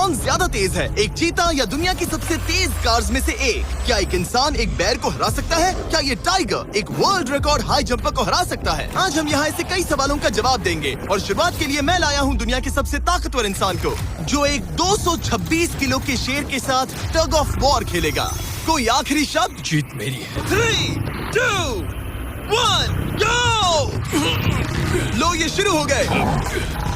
कौन ज्यादा तेज है, एक चीता या दुनिया की सबसे तेज कार्स में से एक? क्या एक इंसान एक बैर को हरा सकता है? क्या ये टाइगर एक वर्ल्ड रिकॉर्ड हाई जंपर को हरा सकता है? आज हम यहाँ ऐसे कई सवालों का जवाब देंगे और शुरुआत के लिए मैं लाया हूँ दुनिया के सबसे ताकतवर इंसान को, जो एक 226 किलो के शेर के साथ टग ऑफ वॉर खेलेगा। कोई आखिरी शब्द? जीत मेरी है। 3, 2, 1, go! लो ये शुरू हो गए।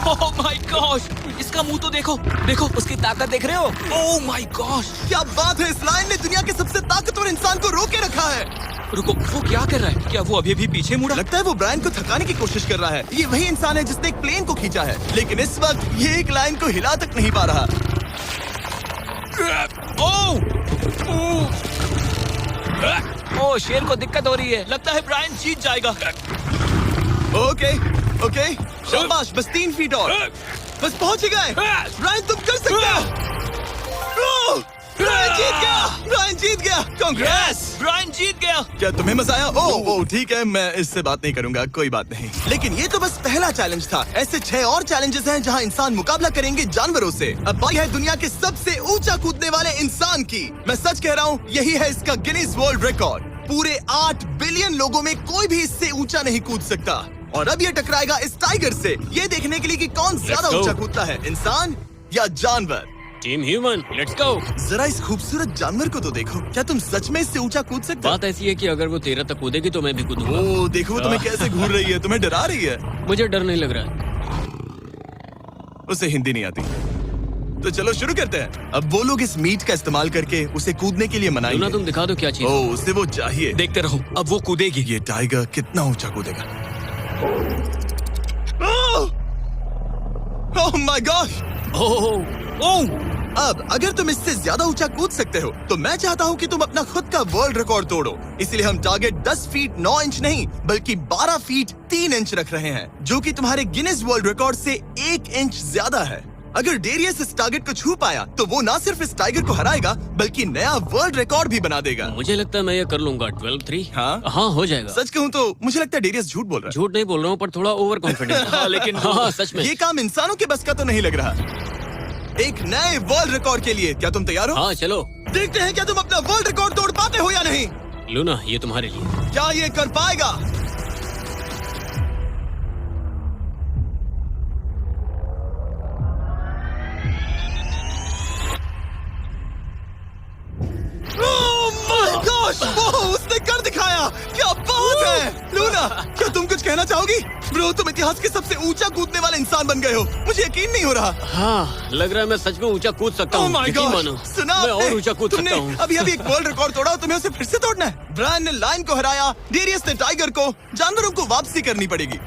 ओह माय गॉश, इसका मुंह तो देखो, देखो उसकी ताकत देख रहे हो? ओह माय गॉश, क्या बात है, इस लायन ने दुनिया के सबसे ताकतवर इंसान को रोके रखा है। रुको, वो क्या कर रहा है? क्या वो अभी भी पीछे मुड़ा? लगता है वो ब्रायन को थकाने की कोशिश कर रहा है। ये वही इंसान है जिसने एक प्लेन को खींचा है, लेकिन इस वक्त ये एक लायन को हिला तक नहीं पा रहा। ओह, शेर को दिक्कत हो रही है। लगता है ब्रायन जीत जाएगा। ओके, शाबाश, बस 3 फीट और, बस पहुंच ही गए। ब्रायन तुम कर सकते हो। ब्रायन जीत गया। कांग्रेस, ब्रायन जीत गया। क्या तुम्हें मजा आया? ओह ठीक है, मैं इससे बात नहीं करूंगा, कोई बात नहीं। लेकिन ये तो बस पहला चैलेंज था। ऐसे 6 और चैलेंजेस हैं जहां इंसान मुकाबला करेंगे जानवरों से। अब बारी है दुनिया के सबसे ऊंचा कूदने वाले इंसान की। मैं सच कह रहा हूँ, यही है इसका गिनीज वर्ल्ड रिकॉर्ड। पूरे 8 बिलियन लोगों में कोई भी इससे ऊंचा नहीं कूद सकता। और अब ये टकराएगा इस टाइगर से, ये देखने के लिए कि कौन ज्यादा ऊंचा कूदता है, इंसान या जानवर। Team human, let's go. जरा इस खूबसूरत जानवर को तो देखो, क्या तुम सच में इससे ऊंचा कूद सकते हो? बात ऐसी है कि अगर वो 13 तक कूदेगी तो मैं भी कूदूंगा। ओह देखो, वो तुम्हें कैसे घूर रही है, तुम्हें डरा रही है। मुझे डर नहीं लग रहा है। उसे हिंदी नहीं आती, तो चलो शुरू करते हैं। अब वो लोग इस मीट का इस्तेमाल करके उसे कूदने के लिए मनाएंगे। तुम दिखा दो क्या चीज। ओह, उसे वो चाहिए। देखते रहो, अब वो कूदेगी। ये टाइगर कितना ऊंचा कूदेगा। Oh my gosh. ओह, अब अगर तुम इससे ज्यादा ऊंचा कूद सकते हो तो मैं चाहता हूँ कि तुम अपना खुद का वर्ल्ड रिकॉर्ड तोड़ो। इसलिए हम टारगेट 10 फीट 9 इंच नहीं बल्कि 12 फीट 3 इंच रख रहे हैं, जो कि तुम्हारे गिनीज वर्ल्ड रिकॉर्ड से 1 इंच ज्यादा है। अगर डेरियस इस टारगेट को छू पाया तो वो ना सिर्फ इस टाइगर को हराएगा बल्कि नया वर्ल्ड रिकॉर्ड भी बना देगा। मुझे लगता है मैं ये कर लूंगा। 12-3। हाँ हो जाएगा। सच कहूँ तो मुझे लगता है डेरियस झूठ बोल रहा है। झूठ नहीं बोल रहा हूँ, पर थोड़ा ओवर कॉन्फिडेंट। लेकिन हाँ, सच में ये काम इंसानों के बस का तो नहीं लग रहा। एक नए वर्ल्ड रिकॉर्ड के लिए क्या तुम तैयार हो? हाँ चलो देखते हैं क्या तुम अपना वर्ल्ड रिकॉर्ड तोड़ पाते हो या नहीं। लूना, ये तुम्हारे लिए। क्या ये कर पाएगा? उसने कर दिखाया। क्या बात है लूना, क्या तुम कुछ कहना चाहोगी? ब्रो, तुम इतिहास के सबसे ऊंचा कूदने वाले इंसान बन गए हो। मुझे यकीन नहीं हो रहा। हाँ, लग रहा है मैं सच में ऊंचा कूद सकता हूँ। सुना, मैं और ऊंचा कूद सकता हूँ। अभी एक वर्ल्ड रिकॉर्ड तोड़ा, तुम्हें उसे फिर से तोड़ना है। ब्रायन ने लायन को हराया, डेरियस ने टाइगर को, जानवरों को वापसी करनी पड़ेगी।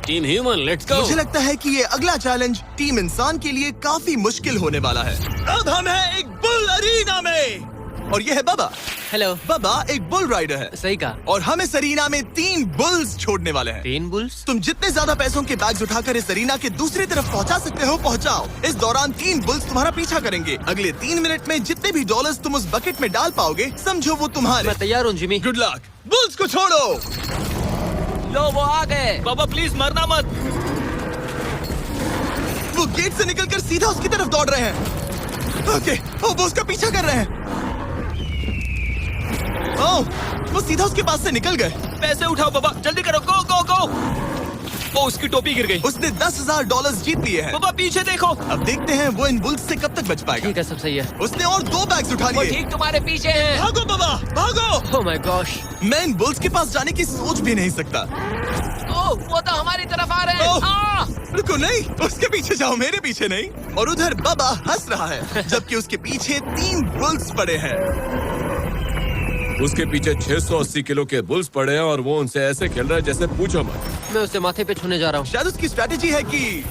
Team human, let's go. मुझे लगता है कि ये अगला चैलेंज टीम इंसान के लिए काफी मुश्किल होने वाला है। अब हम हैं एक बुल अरीना में और ये है बाबा। हेलो। बाबा एक बुल राइडर है। सही कहा। और हम इस अरीना में 3 बुल्स छोड़ने वाले हैं। 3 बुल्स? तुम जितने ज्यादा पैसों के बैग्स उठाकर इस अरीना के दूसरी तरफ पहुंचा सकते हो पहुंचाओ। इस दौरान 3 बुल्स तुम्हारा पीछा करेंगे। अगले 3 मिनट में जितने भी डॉलर्स तुम उस बकेट में डाल पाओगे समझो वो तुम्हारे। मैं तैयार हूँ जिमी। Good luck. बुल्स को छोड़ो। लो, वो आ गए। बाबा प्लीज मरना मत। वो गेट से निकलकर सीधा उसकी तरफ दौड़ रहे हैं। ओके, वो उसका पीछा कर रहे हैं। ओह, वो सीधा उसके पास से निकल गए। पैसे उठाओ बाबा, जल्दी करो, गो गो गो। ओ, उसकी टोपी गिर गई। उसने $10,000 जीत लिए हैं। बाबा पीछे देखो। अब देखते हैं वो इन बुल्स से कब तक बच पाएगा। ठीक है, सब सही है। उसने और 2 बैग्स उठा वो लिए। ठीक तुम्हारे पीछे है। भागो बाबा, भागो। ओह माय गॉश, मैं इन बुल्स के पास जाने की सोच भी नहीं सकता। ओह, वो तो हमारी तरफ आ रहे हैं। रुको, नहीं, उसके पीछे जाओ, मेरे पीछे नहीं। और उधर बाबा हंस रहा है जबकि उसके पीछे 3 बुल्स पड़े हैं। उसके पीछे 680 किलो के बुल्स पड़े हैं और वो उनसे ऐसे खेल रहा है जैसे पूछो मत। मैं उसे माथे पे छूने जा रहा हूँ। शायद उसकी स्ट्रैटेजी है कि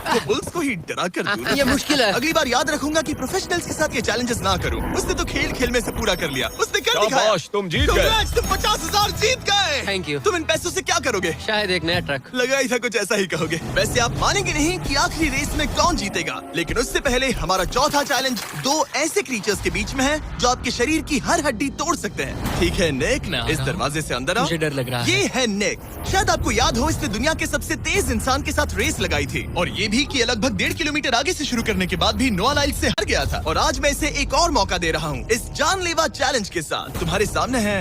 वो बुल्स को ही डरा कर दूं। ये मुश्किल है। अगली बार याद रखूंगा कि प्रोफेशनल्स के साथ ये चैलेंजेस ना करूं। उसने तो खेल खेल में से पूरा कर लिया। उसने कर दिखाया। शाबाश, तुम जीत गए। तुम 50,000 जीत गए। Thank you. तुम इन पैसों से क्या करोगे? शायद एक नया ट्रक। लगा ही था कुछ ऐसा ही कहोगे। वैसे आप मानेंगे नहीं कि आखिरी रेस में कौन जीतेगा, लेकिन उससे पहले हमारा चौथा चैलेंज 2 ऐसे क्रीचर्स के बीच में है जो आपके शरीर की हर हड्डी तोड़ सकते हैं। ठीक है निक, इस दरवाजे से अंदर आओ। मुझे डर लग रहा है। ये है निक। शायद आपको याद हो, इसने दुनिया के सबसे तेज इंसान के साथ रेस लगाई थी और ये ये भी कि लगभग 1.5 किलोमीटर आगे से शुरू करने के बाद भी नोआ लाइल्स से हार गया था। और आज मैं इसे एक और मौका दे रहा हूँ इस जानलेवा चैलेंज के साथ। तुम्हारे सामने है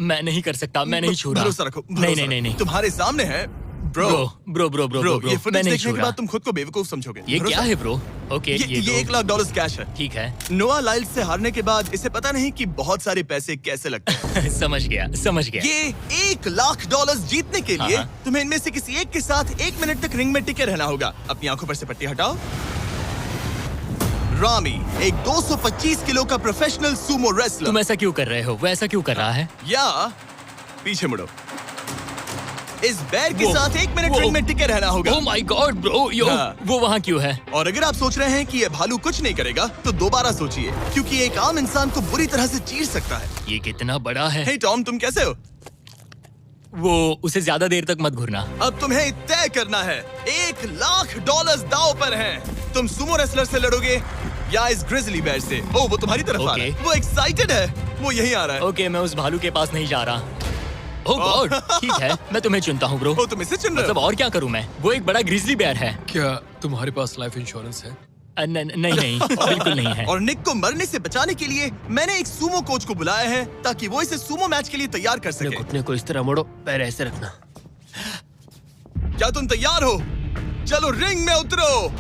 मैं नहीं कर सकता, मैं नहीं छू रहा। भरोसा रखो, नहीं। तुम्हारे सामने है ब्रो। ब्रो, ये फुटेज देखने के बाद तुम खुद को बेवकूफ समझोगे। ये क्या है ब्रो? ओके, ये $1 लाख कैश है। ठीक है। नोआ लाइल्स से हारने के बाद इसे पता नहीं कि बहुत सारे पैसे कैसे लगते हैं। समझ गया। ये $1 लाख जीतने के लिए तुम्हें इनमें से किसी एक के साथ 1 मिनट तक रिंग में टिके रहना होगा। अपनी आंखों पर से पट्टी हटाओ। रामी एक 225 किलो का प्रोफेशनल सूमो रेसलर। तुम ऐसा क्यों कर रहे हो? वो ऐसा क्यों कर रहा है? या पीछे मुड़ो। इस बैर के साथ 1 मिनट रिंग में टिके रहना होगा। ओह माय गॉड ब्रो, वो वहाँ क्यों है? और अगर आप सोच रहे हैं कि ये भालू कुछ नहीं करेगा तो दोबारा सोचिए, क्योंकि एक आम इंसान को बुरी तरह से चीर सकता है। ये कितना बड़ा है? हे टॉम, तुम कैसे हो? वो उसे ज्यादा देर तक मत घूरना। अब तुम्हें तय करना है। $1 लाख दांव पर हैं। तुम सुमो रेसलर से लड़ोगे या इस ग्रिजली बेयर से? ओह, वो तुम्हारी तरफ आ रहा है। वो एक्साइटेड है, वो यहीं आ रहा है। ओके, मैं उस भालू के पास नहीं जा रहा। ओह गॉड, ठीक है, मैं तुम्हें चुनता हूँ ब्रो। तुम इसे चुन रहे हो? मतलब और क्या करूँ मैं? वो एक बड़ा ग्रिजली बेयर है। क्या तुम्हारे पास लाइफ इंश्योरेंस है? नहीं, बिल्कुल नहीं है। और निक को मरने से बचाने के लिए मैंने एक सूमो कोच को बुलाया है ताकि वो इसे सूमो मैच के लिए तैयार कर सके। घुटने को इस तरह मोड़ो, पैर ऐसे रखना। क्या तुम तैयार हो? चलो रिंग में उतरो।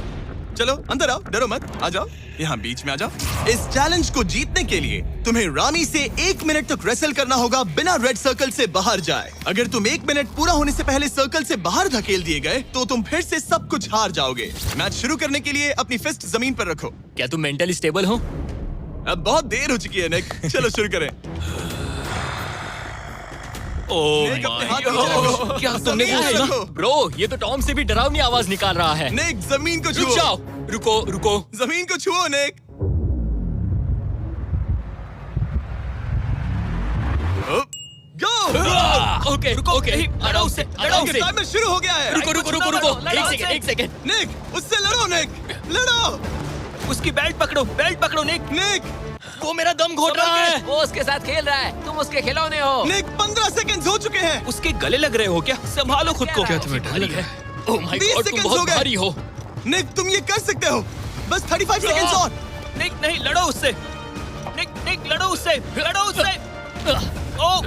चलो अंदर आओ, डरो मत, आ जाओ, यहाँ बीच में आ जाओ। इस चैलेंज को जीतने के लिए तुम्हें रामी से 1 मिनट तक रेसल करना होगा बिना रेड सर्कल से बाहर जाए। अगर तुम 1 मिनट पूरा होने से पहले सर्कल से बाहर धकेल दिए गए तो तुम फिर से सब कुछ हार जाओगे। मैच शुरू करने के लिए अपनी फिस्ट जमीन पर रखो। क्या तुम मेंटली स्टेबल हो? अब बहुत देर हो चुकी है निक, चलो शुरू करें। निक, अपने हाथ नीचे रखो। क्या तुमने जमीन वो पे सुना? रखो। ब्रो, ये तो टॉम से भी डरावनी आवाज निकाल रहा है। निक, जमीन को रुक छुओ। जाओ, रुको। जमीन को छुओ निक। गो। ओके, लड़ो उससे। टाइमर शुरू हो गया है। रुको, एक सेकंड। निक, उससे लड़ो निक, लड़ो। उसकी बेल्ट पकड़ो निक। निक, वो मेरा दम घोट रहा है। वो उसके साथ खेल रहा है, तुम उसके खिलौने हो। निक 15 सेकंड हो चुके हैं। उसके गले लग रहे हो क्या? संभालो खुद को। क्या तुम्हें डर लग रहा है? ओह माय 20 गॉड, तुम seconds हो बहुत गए। भारी हो। निक, तुम ये कर सकते हो। बस 35 सेकंड्स और। निक, नहीं, लड़ो उससे। निक, लड़ो उससे। ओह,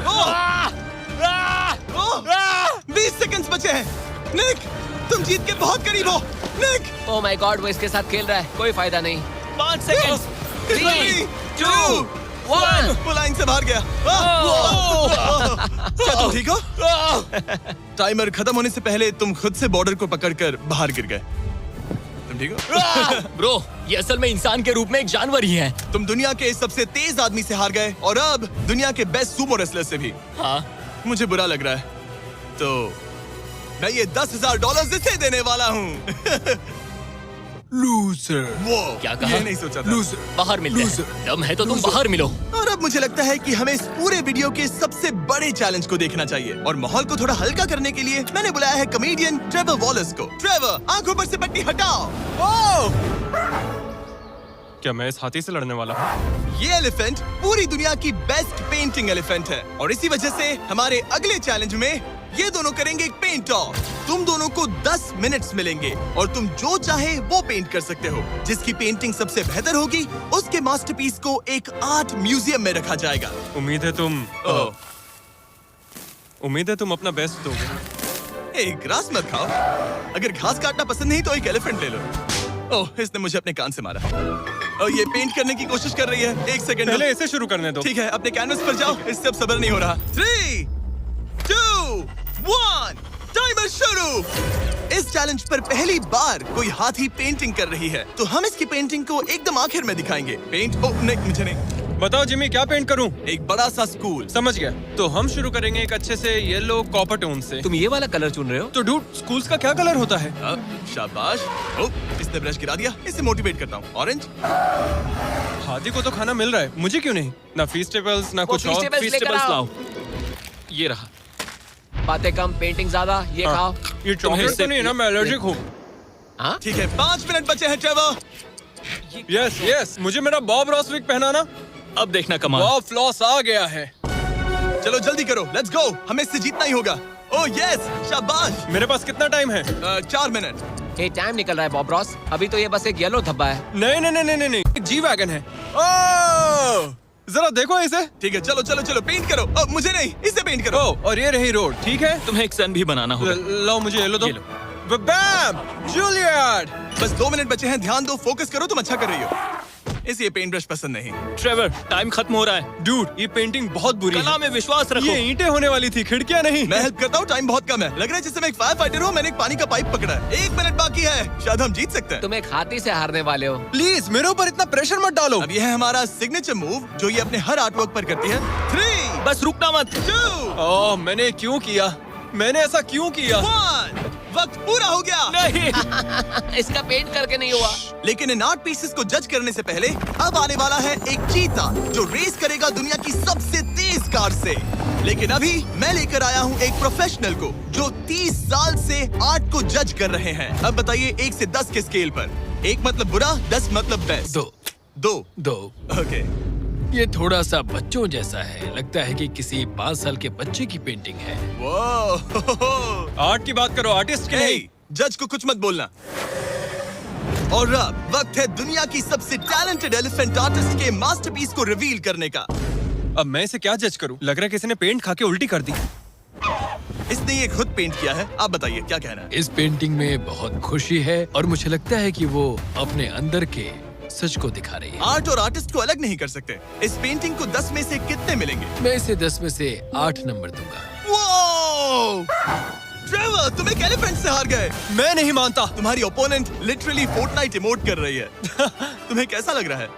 20 सेकंड्स बचे हैं। निक, तुम जीत के बहुत करीब हो। निक, ओह माय गॉड, वो इसके साथ खेल रहा है, कोई फायदा नहीं। 5 सेकंड। 3, 2, 1। वो लाइन से बाहर गया। क्या तुम ठीक हो? टाइमर खत्म होने से पहले तुम खुद से बॉर्डर को पकड़कर बाहर गिर गए। तुम ठीक हो? ब्रो, ये असल में इंसान के रूप में एक जानवर ही है। तुम दुनिया के सबसे तेज आदमी से हार गए और अब दुनिया के बेस्ट सूमो रेसलर से भी। हाँ, मुझे बुरा लग रहा है, तो मैं ये $10,000 इसे देने वाला हूँ। लूजर। वो क्या कहा? ये नहीं सोचा था। लूजर। बाहर मिलते हैं। Loser. दम है तो तुम बाहर मिलो। और अब मुझे लगता है कि हमें इस पूरे वीडियो के सबसे बड़े चैलेंज को देखना चाहिए और माहौल को थोड़ा हल्का करने के लिए मैंने बुलाया है कॉमेडियन ट्रेवर वॉलस को। ट्रेवर, आंखों पर से पट्टी हटाओ। क्या मैं इस हाथी से लड़ने वाला हूँ? ये एलिफेंट पूरी दुनिया की बेस्ट पेंटिंग एलिफेंट है और इसी वजह से हमारे अगले चैलेंज में ये दोनों करेंगे एक पेंट ऑफ। तुम दोनों को 10 मिनट्स मिलेंगे और तुम जो चाहे वो पेंट कर सकते हो। जिसकी पेंटिंग सबसे बेहतर होगी उसके मास्टरपीस को एक आर्ट म्यूजियम में रखा जाएगा। उम्मीद है तुम अपना बेस्ट दोगे। ग्रास मत खाओ। अगर घास काटना पसंद नहीं तो एक एलिफेंट ले लो। ओह, इसने मुझे अपने कान से मारा। और ये पेंट करने की कोशिश कर रही है। 1 सेकंड। पहले इसे शुरू करने दो। ठीक है, अपने कैनवस पर जाओ। इससे अब सब्र नहीं हो रहा। 3, 2, 1, टाइमर शुरू। इस चैलेंज पर पहली बार कोई हाथी पेंटिंग कर रही है, तो हम इसकी पेंटिंग को एकदम आखिर में दिखाएंगे। पेंट? ओह नहीं, मुझे नहीं। बताओ जिमी, क्या पेंट करूं? एक बड़ा सा स्कूल। समझ गया। तो हम शुरू करेंगे एक अच्छे से येलो कॉपर टोन से। तुम ये वाला कलर चुन रहे हो? तो डूड, स्कूल्स का क्या कलर होता है? शाबाश। ओह, इसने ब्रश गिरा दिया। इसे मोटिवेट करता हूँ। ऑरेंज। हाथी को तो खाना मिल रहा है, मुझे क्यों नहीं? ना फेस्टिवल्स ना कुछ और। Feastables लेकर आओ। ये रहा। बातें कम, पेंटिंग ज्यादा। ये खाओ। ये चॉकलेट तो नहीं है ना? मैं एलर्जिक हूँ। हाँ? ठीक है, 5 मिनट बचे हैं ट्रेवर। यस, मुझे मेरा बॉब रॉस विग पहनाना। अब देखना कमाल। वाह, फ्लॉस आ गया है। चलो जल्दी करो, लेट्स गो। हमें इससे जीतना ही होगा। ओह यस, शाबाश। मेरे पास कितना टाइम है? 4 मिनट। ये टाइम निकल रहा है बॉब रॉस। अभी तो ये बस एक येलो धब्बा है। नहीं, जी वैगन है। ओह, जरा देखो इसे। ठीक है, चलो चलो चलो, पेंट करो। मुझे नहीं, इसे पेंट करो। ओह, और ये रही रोड, ठीक है। तुम्हें एक सन भी बनाना होगा। लो मुझे येलो दो। ये लो। बैम, जूलियट। बस 2 मिनट बचे हैं, ध्यान दो, फोकस करो, तुम अच्छा कर रही हो। इसे पेंट ब्रश पसंद नहीं। ट्रेवर, टाइम खत्म हो रहा है। डूड, ये पेंटिंग बहुत बुरी कला है। में विश्वास रखो। ये ईंटें होने वाली थी, खिड़कियां नहीं। मैं हेल्प करता हूँ, टाइम बहुत कम है। लग रहा है जैसे मैं एक फायर फाइटर हूँ, मैंने एक पानी का पाइप पकड़ा है। 1 मिनट बाकी है, शायद हम जीत सकते हैं। तुम एक हाथी से हारने वाले हो। प्लीज मेरे ऊपर इतना प्रेशर मत डालो। अब ये है हमारा सिग्नेचर मूव, जो ये अपने हर आर्टवर्क पर करती है। 3, बस रुकना मत। 2, ओह, मैंने क्यों किया? मैंने ऐसा क्यों किया? 1, वक्त पूरा हो गया। नहीं। इसका पेंट करके नहीं हुआ। लेकिन इन आर्ट पीसेस को जज करने से पहले अब आने वाला है एक चीता जो रेस करेगा दुनिया की सबसे तेज कार से। लेकिन अभी मैं लेकर आया हूँ एक प्रोफेशनल को जो 30 साल से आर्ट को जज कर रहे हैं। अब बताइए 1 से 10 के स्केल पर। 1 मतलब बुरा, 10 मतलब बेस्ट। 2 2 ओके। ये थोड़ा सा बच्चों जैसा है। लगता है कि किसी 5 साल के बच्चे की पेंटिंग है। वो आर्ट की बात करो, आर्टिस्ट की नहीं। जज को कुछ मत बोलना। और अब वक्त है दुनिया की सबसे टैलेंटेड एलिफेंट आर्टिस्ट के मास्टरपीस को रिवील करने का। अब मैं इसे क्या जज करूं? लग रहा है किसी ने पेंट खा के उल्टी कर दी। इसने ये खुद पेंट किया है। आप बताइए क्या कहना है? इस पेंटिंग में बहुत खुशी है और मुझे लगता है कि वो अपने अंदर के सच को दिखा रही है। आर्ट और आर्टिस्ट को अलग नहीं कर सकते। इस पेंटिंग को 10 में से कितने मिलेंगे? मैं इसे 10 में से 8 नंबर दूंगा। वो ट्रेवर, तुम एक एलिफेंट से हार गए। मैं नहीं मानता। तुम्हारी ओपोनेंट लिटरली फोर्टनाइट इमोट कर रही है। तुम्हें कैसा लग रहा है?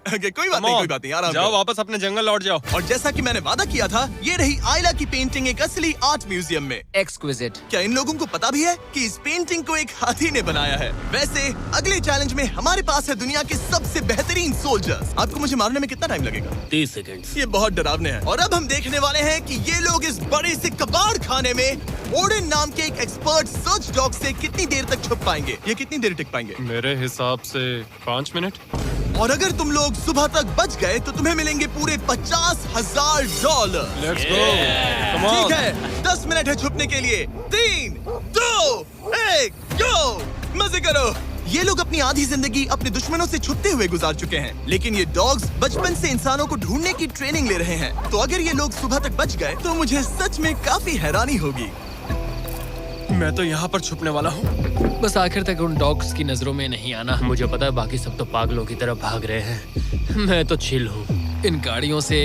Okay, कोई बात नहीं, कोई बात नहीं, आराम जाओ, करो। वापस अपने जंगल लौट जाओ। और जैसा कि मैंने वादा किया था, ये रही आयला की पेंटिंग एक असली आर्ट म्यूजियम में। एक्सक्विजिट। क्या इन लोगों को पता भी है कि इस पेंटिंग को एक हाथी ने बनाया है? वैसे अगले चैलेंज में हमारे पास है दुनिया के सबसे बेहतरीन सोल्जर्स। आपको मुझे मारने में कितना टाइम लगेगा? 30 सेकंड्स। ये बहुत डरावने हैं। और अब हम देखने वाले हैं कि ये लोग इस बड़े से कबाड़ खाने में ओडिन नाम के एक एक्सपर्ट सर्च डॉग से कितनी देर तक छुप पाएंगे। ये कितनी देर टिक पाएंगे? मेरे हिसाब से 5 मिनट। और अगर तुम लोग सुबह तक बच गए तो तुम्हें मिलेंगे पूरे $50,000। Let's go, come on. ठीक है, 10 मिनट है छुपने के लिए। 3, 2, 1, गो! मजे करो। ये लोग अपनी आधी जिंदगी अपने दुश्मनों से छुपते हुए गुजार चुके हैं, लेकिन ये डॉग्स बचपन से इंसानों को ढूंढने की ट्रेनिंग ले रहे हैं। तो अगर ये लोग सुबह तक बच गए तो मुझे सच में काफी हैरानी होगी। मैं तो यहाँ पर छुपने वाला हूँ। बस आखिर तक उन डॉग्स की नजरों में नहीं आना। मुझे पता है बाकी सब तो पागलों की तरफ भाग रहे हैं। मैं तो चिल हूँ। इन गाड़ियों से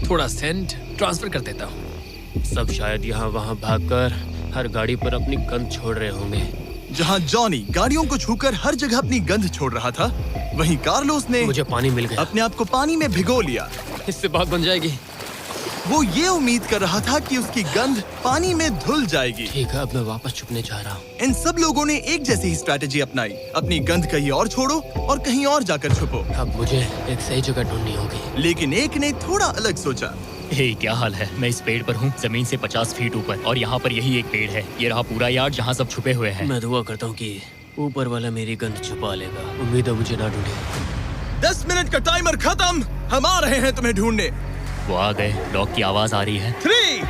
थोड़ा सेंट ट्रांसफर कर देता हूँ। सब शायद यहाँ वहाँ भागकर हर गाड़ी पर अपनी गंध छोड़ रहे होंगे। जहाँ जॉनी गाड़ियों को छूकर हर जगह अपनी गंध छोड़ रहा था, वहीं कार्लोस ने मुझे पानी मिल गया। अपने आप को पानी में भिगो लिया। इससे बात बन जाएगी। वो ये उम्मीद कर रहा था कि उसकी गंध पानी में धुल जाएगी। ठीक है, अब मैं वापस छुपने जा रहा हूँ। इन सब लोगों ने एक जैसी ही स्ट्रैटेजी अपनाई। अपनी गंध कहीं और छोड़ो और कहीं और जाकर छुपो। अब मुझे एक सही जगह ढूंढनी होगी। लेकिन एक ने थोड़ा अलग सोचा। हे, क्या हाल है? मैं इस पेड़ पर हूँ, जमीन से 50 फीट ऊपर, और यहाँ पर यही एक पेड़ है। ये रहा पूरा यार्ड जहाँ सब छुपे हुए हैं। मैं दुआ करता हूँ कि ऊपर वाला मेरी गंध छुपा लेगा। उम्मीद है मुझे ना ढूंढे। 10 मिनट का टाइमर खत्म। हम आ रहे हैं तुम्हें ढूंढने। वो आ गए। डॉग की आवाज आ रही है। 3,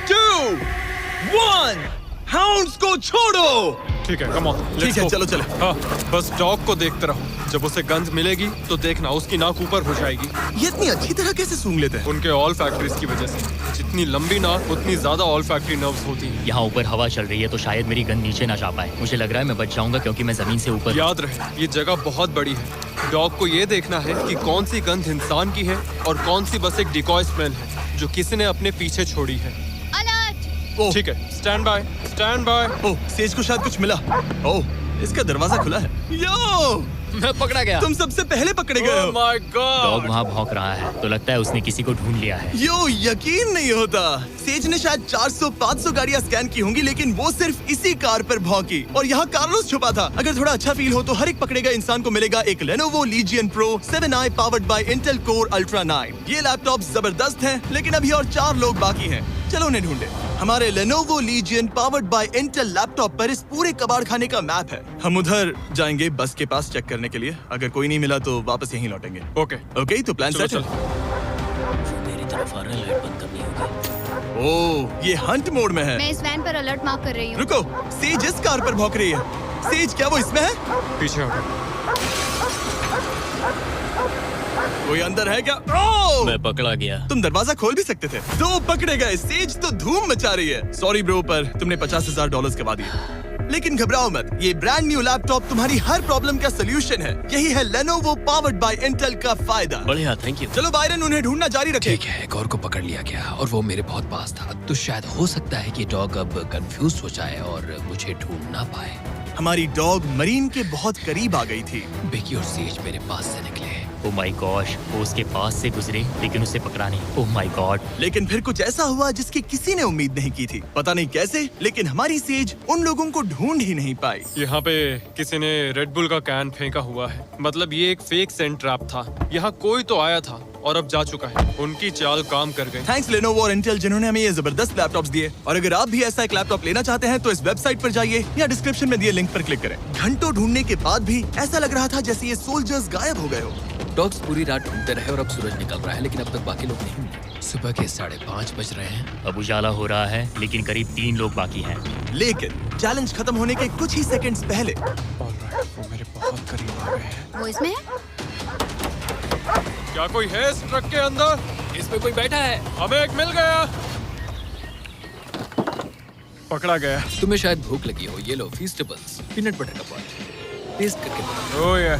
2, 1, हाउंड्स को छोड़ो। ठीक है, कम ऑन। ठीक है, चलो चलो। हाँ, बस डॉग को देखते रहो। जब उसे गंध मिलेगी तो देखना उसकी नाक ऊपर हो जाएगी। ये इतनी अच्छी तरह कैसे सूंघ लेते हैं? उनके ऑल फैक्ट्रीज की वजह से। जितनी लंबी नाक उतनी ज्यादा ऑल फैक्ट्री नर्व्स होती हैं। यहाँ ऊपर हवा चल रही है तो शायद मेरी गंध नीचे ना जा पाए। मुझे लग रहा है मैं बच जाऊंगा क्योंकि मैं जमीन से ऊपर। याद रहे, ये जगह बहुत बड़ी है। डॉग को ये देखना है कि कौन सी गंध इंसान की है और कौन सी बस एक डिकॉय स्मेल है जो किसी ने अपने पीछे छोड़ी है। ओह, ठीक है, stand by, stand by. Oh, says को शायद कुछ मिला। ओह, इसका दरवाजा खुला है। यो, मैं पकड़ा गया। तुम सबसे पहले पकड़े गए हो। My dog God. वहाँ भौंक रहा है तो लगता है उसने किसी को ढूंढ लिया है। यो, यकीन नहीं होता। सेज ने शायद 400-500 गाड़ियां स्कैन की होंगी, लेकिन वो सिर्फ इसी कार पर भौंकी। और यहाँ कार्लोस छुपा था। अगर थोड़ा अच्छा फील हो तो हर एक पकड़े गए इंसान को मिलेगा एक Lenovo Legion Pro 7i powered by Intel Core Ultra 9। ये लैपटॉप जबरदस्त है, लेकिन अभी और 4 लोग बाकी हैं। चलो उन्हें ढूंढे। हमारे Lenovo Legion powered by Intel laptop पर इस पूरे कबाड़ खाने का मैप है। हम उधर जाएंगे बस के पास चेक करने के लिए। अगर कोई नहीं मिला तो वापस यहीं लौटेंगे। ओके, ओके, तो प्लान चलो सेट है। जो मेरी तरफ आ रहा है, लाइट बंद करनी होगी। ओह, ये हंट मोड में है। मैं इस वैन पर अलर्ट मार्क कर रही हूँ। रुको, सेज इस कार पर भौंक रही है। सेज क्या वो इसमें है? पीछे हटो। कोई अंदर है क्या? ओह! मैं पकड़ा गया। तुम दरवाजा खोल भी सकते थे। दो पकड़े गए। सेज तो धूम मचा रही है। सॉरी ब्रो, पर तुमने $50,000 गवा दिए। लेकिन घबराओ मत, ये ब्रांड न्यू लैपटॉप तुम्हारी हर प्रॉब्लम का सोल्यूशन है। यही है Lenovo पावर्ड बाय इंटेल का फायदा। बढ़िया, थैंक यू। चलो बायरन, उन्हें ढूंढना जारी रखें। ठीक है, एक और को पकड़ लिया गया और वो मेरे बहुत पास था। तो शायद हो सकता है कि डॉग अब कंफ्यूज हो जाए और मुझे ढूंढ ना पाए। हमारी डॉग मरीन के बहुत करीब आ गई थी। बेकी और सेज मेरे पास से निकले। ओह माय गॉश, वो उसके पास से गुजरे लेकिन उसे पकड़ा नहीं। Oh my God. लेकिन फिर कुछ ऐसा हुआ जिसकी किसी ने उम्मीद नहीं की थी। पता नहीं कैसे, लेकिन हमारी सेज उन लोगों को ढूंढ ही नहीं पाई। यहाँ पे किसी ने रेड बुल का कैन फेंका हुआ है। मतलब ये एक फेक सेंट ट्रैप था। यहाँ कोई तो आया था और अब जा चुका है। उनकी चाल काम कर गई। थैंक्स Lenovo और इंटेल जिन्होंने हमें ये जबरदस्त लैपटॉप्स दिए। और अगर आप भी ऐसा एक लैपटॉप लेना चाहते हैं तो इस वेबसाइट पर जाइए या डिस्क्रिप्शन में दिए लिंक पर क्लिक करें। घंटों ढूंढने के बाद भी ऐसा लग रहा था जैसे ये सोल्जर्स गायब हो गए हो। डॉग्स पूरी रात ढूंढते रहे और अब सूरज निकल रहा है, लेकिन अब तक बाकी लोग नहीं मिले। सुबह के 5:30 बज रहे हैं। अब उजाला हो रहा है लेकिन करीब 3 लोग बाकी हैं। लेकिन चैलेंज खत्म होने के कुछ ही सेकंड्स पहले ऑलराइट, वो मेरे बहुत करीब आ गए हैं। वो इसमें है? क्या कोई है इस ट्रक के अंदर? इसमें कोई बैठा है। हमें एक मिल गया। पकड़ा गया। तुम्हें शायद भूख लगी हो। ये लो फीस्टेबल्स, पीनट बटर का पॉट। टेस्ट करके बताओ। ओह ये,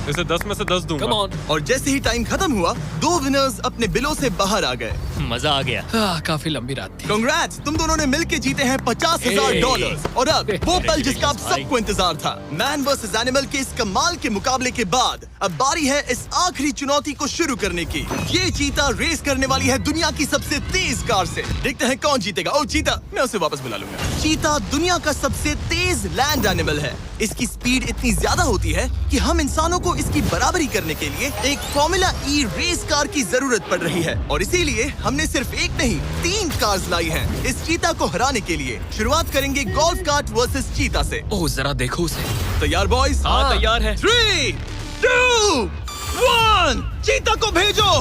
इसे 10 में से 10 दूंगा। Come on. और जैसे ही टाइम खत्म हुआ, 2 विनर्स अपने बिलों से बाहर आ गए। मजा आ गया। काफी लंबी रात थी। कांग्रेट्स, तुम दोनों ने मिलके जीते हैं $50,000। और अब वो पल जिसका आप सबको इंतजार था, मैन वर्सेस एनिमल के इस कमाल के मुकाबले के बाद अब बारी है इस आखिरी चुनौती को शुरू करने की। ये चीता रेस करने वाली है दुनिया की सबसे तेज कार से। देखते हैं कौन जीतेगा। ओ चीता, मैं उसे वापस बुला लूंगा। चीता दुनिया का सबसे तेज लैंड एनिमल है। इसकी स्पीड इतनी ज्यादा होती है कि हम इंसानों को इसकी बराबरी करने के लिए एक फॉर्मूला ई रेस कार की जरूरत पड़ रही है। और इसीलिए हमने सिर्फ एक नहीं 3 कार्स लाई हैं इस चीता को हराने के लिए। शुरुआत करेंगे गोल्फ कार्ट वर्सेस चीता से। ओह जरा देखो उसे। तैयार बॉयज? हाँ, तैयार है। 3, 2, 1, चीता को भेजो।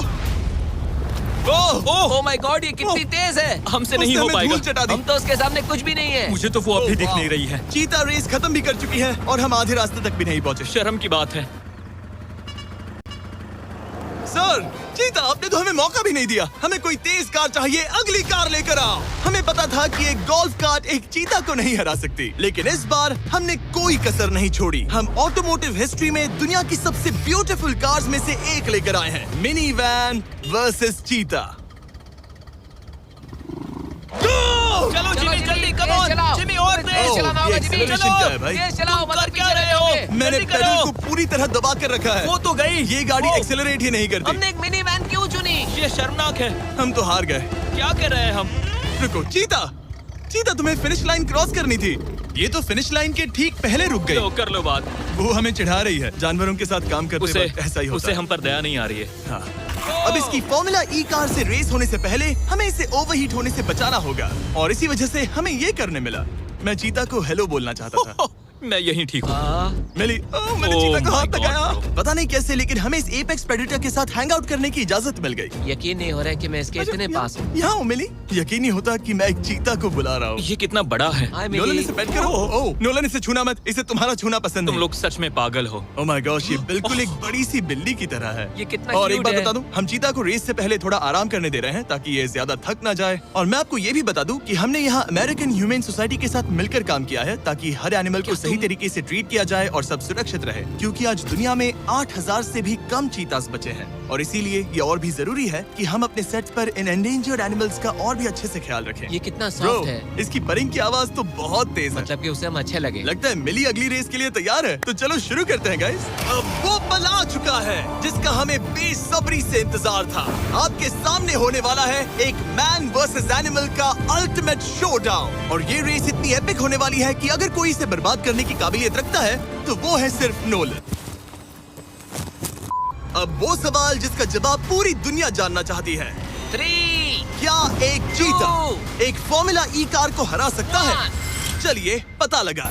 ओह माय गॉड, ये कितनी तेज है। हमसे उसने नहीं हो हमें पाएगा। धूल चटा दी। हम तो उसके सामने कुछ भी नहीं है। मुझे तो वो अब भी दिख वाह। नहीं रही है। चीता रेस खत्म भी कर चुकी है और हम आधे रास्ते तक भी नहीं पहुंचे। शर्म की बात है। सर, चीता आपने तो हमें मौका भी नहीं दिया। हमें कोई तेज कार चाहिए, अगली कार लेकर आओ। हमें पता था कि एक गोल्फ कार्ट एक चीता को नहीं हरा सकती, लेकिन इस बार हमने कोई कसर नहीं छोड़ी। हम ऑटोमोटिव हिस्ट्री में दुनिया की सबसे ब्यूटीफुल कार्स में से एक लेकर आए हैं। मिनी वैन वर्सेस चीता। चलो जिमी, जल्दी कम ऑन जिमी, और तेज ओह, चलाना होगा ये जिमी। acceleration क्या है भाई? तेज चलाओ, तुम कर मतलब क्या पीछे रहे हो? रहोगे। मैंने जल्दी पेडल करो। को पूरी तरह दबा कर रखा है। वो तो गई। ये गाड़ी ओ, एक्सेलरेट ही नहीं करती। हमने एक मिनी वैन क्यों चुनी? ये शर्मनाक है। हम तो हार गए। क्या कर रहे हैं हम? रुको चीता, चीता तुम्हें फिनिश लाइन क्रॉस करनी थी। ये तो फिनिश लाइन के ठीक पहले रुक गई। लो कर लो बात। वो हमें चिढ़ा रही है। जानवरों के साथ काम करते उसे वक्त ऐसा ही होता उसे है। हम पर दया नहीं आ रही है। हाँ। अब इसकी फॉर्मूला ई कार से रेस होने से पहले हमें इसे ओवरहीट होने से बचाना होगा और इसी वजह से हमें ये करने मिला। मैं चीता को हेलो बोलना चाहता था। मैं यहीं ठीक हूँ। मिली। मैंने Oh चीता को my हाथ God, लगाया। bro. पता नहीं कैसे, लेकिन हमें इस एपेक्स प्रेडेटर के साथ हैंग आउट करने की इजाजत मिल गई। यकीन नहीं हो रहा है कि मैं इसके इतने पास हूँ। यहाँ हूँ मिली। यकीन नहीं होता कि मैं एक चीता को बुला रहा हूँ। ये कितना बड़ा है। हाय नोलन मिली। इसे पेट करो। ओह, नोलन इसे छूना मत। इसे तुम्हारा छूना पसंद तुम नहीं। लोग सच में पागल हो। ओह माय गॉश, ये बिल्कुल एक बड़ी सी बिल्ली की तरह है। ये कितना और एक cute बात है। बता दूं, हम चीता को रेस से पहले थोड़ा आराम करने दे रहे हैं ताकि ये ज्यादा थक ना जाए। और मैं आपको ये भी बता दूं कि हमने यहाँ अमेरिकन ह्यूमन सोसाइटी के साथ मिलकर काम किया है ताकि हर एनिमल को सही तरीके से ट्रीट किया जाए और सब सुरक्षित रहे। क्योंकि आज दुनिया में 8,000 से भी कम चीतास बचे हैं और इसीलिए ये और भी जरूरी है कि हम अपने सेट पर इन एंडेंजर्ड एनिमल्स का और भी अच्छे से ख्याल रखें। ये कितना ब्रो, सॉफ्ट है। इसकी परिंग की आवाज तो बहुत तेज है। मतलब कि उसे हम अच्छे लगे। लगता है मिली अगली रेस के लिए तैयार है। तो चलो शुरू करते हैं गाइस। अब वो पल आ चुका है जिसका हमें बेसब्री से इंतजार था। आपके सामने होने वाला है एक मैन वर्सेस एनिमल का अल्टीमेट शोडाउन। और ये रेस इतनी एपिक होने वाली है कि अगर कोई इसे बर्बाद करने की काबिलियत रखता है तो वो है सिर्फ नोलन। अब वो सवाल जिसका जवाब पूरी दुनिया जानना चाहती है। 3, क्या एक चीता एक फॉर्मूला ई कार को हरा सकता है? चलिए पता लगा।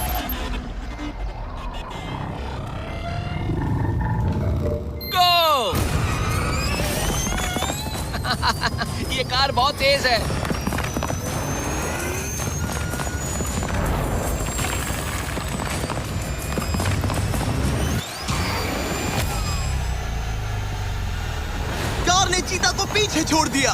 गो। ये कार बहुत तेज है। हमने चीता को पीछे छोड़ दिया।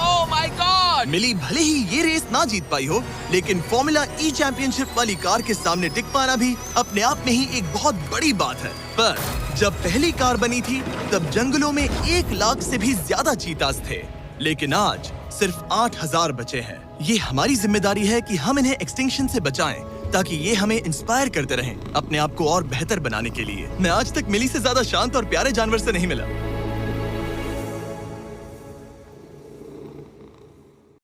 Oh my God! मिली भले ही ये रेस ना जीत पाई हो, लेकिन फॉर्मूला ई चैंपियनशिप वाली कार के सामने टिक पाना भी अपने आप में ही एक बहुत बड़ी बात है। पर जब पहली कार बनी थी तब जंगलों में 1 लाख से भी ज्यादा चीतास थे, लेकिन आज सिर्फ 8000 बचे हैं। ये हमारी जिम्मेदारी है कि हम इन्हें एक्सटिंक्शन से बचाएं, ताकि ये हमें इंस्पायर करते रहें अपने आप को और बेहतर बनाने के लिए। मैं आज तक मिली से ज्यादा शांत और प्यारे जानवर से नहीं मिला।